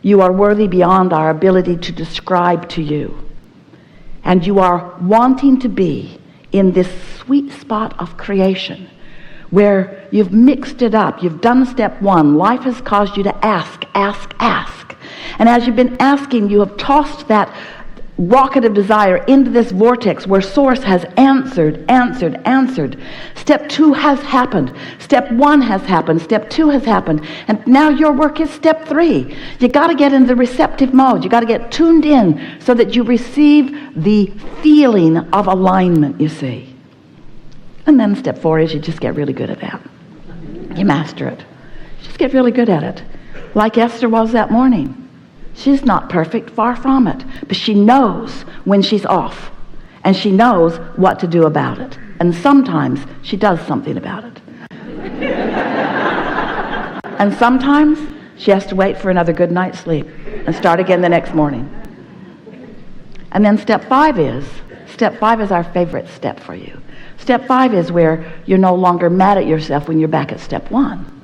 You are worthy beyond our ability to describe to you. And you are wanting to be in this sweet spot of creation where you've mixed it up. You've done step one. Life has caused you to ask. And as you've been asking, you have tossed that rocket of desire into this vortex where Source has answered. Step two has happened. Step one has happened. Step two has happened. And now your work is step three. You got to get in the receptive mode. You got to get tuned in so that you receive the feeling of alignment, you see. And then step four is you just get really good at that. You master it. Just get really good at it. Like Esther was that morning. She's not perfect, far from it. But she knows when she's off. And she knows what to do about it. And sometimes she does something about it. And sometimes she has to wait for another good night's sleep and start again the next morning. And then step five is our favorite step for you. Step five is where you're no longer mad at yourself when you're back at step one.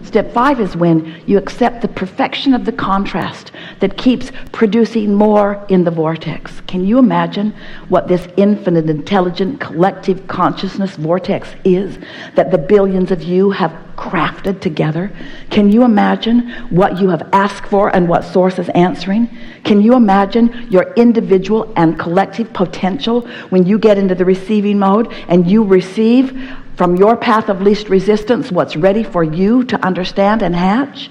Step five is when you accept the perfection of the contrast that keeps producing more in the vortex. Can you imagine what this infinite, intelligent, collective consciousness vortex is that the billions of you have crafted together? Can you imagine what you have asked for and what Source is answering? Can you imagine your individual and collective potential when you get into the receiving mode and you receive from your path of least resistance what's ready for you to understand and hatch?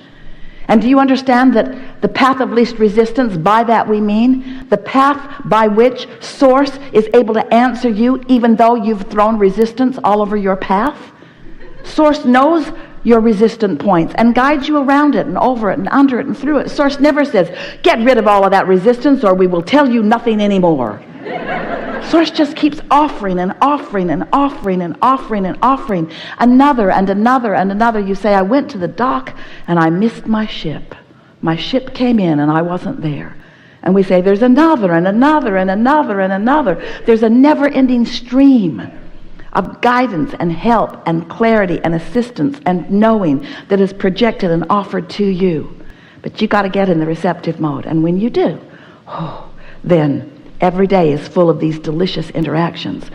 And do you understand that the path of least resistance, by that we mean the path by which Source is able to answer you even though you've thrown resistance all over your path? Source knows your resistant points and guides you around it and over it and under it and through it. Source never says, get rid of all of that resistance or we will tell you nothing anymore. Source just keeps offering and offering and offering and offering and offering another and another and another. You say, I went to the dock and I missed my ship. My ship came in and I wasn't there. And we say, there's another and another and another and another. There's a never-ending stream of guidance and help and clarity and assistance and knowing that is projected and offered to you. But you got to get in the receptive mode. And when you do, then every day is full of these delicious interactions.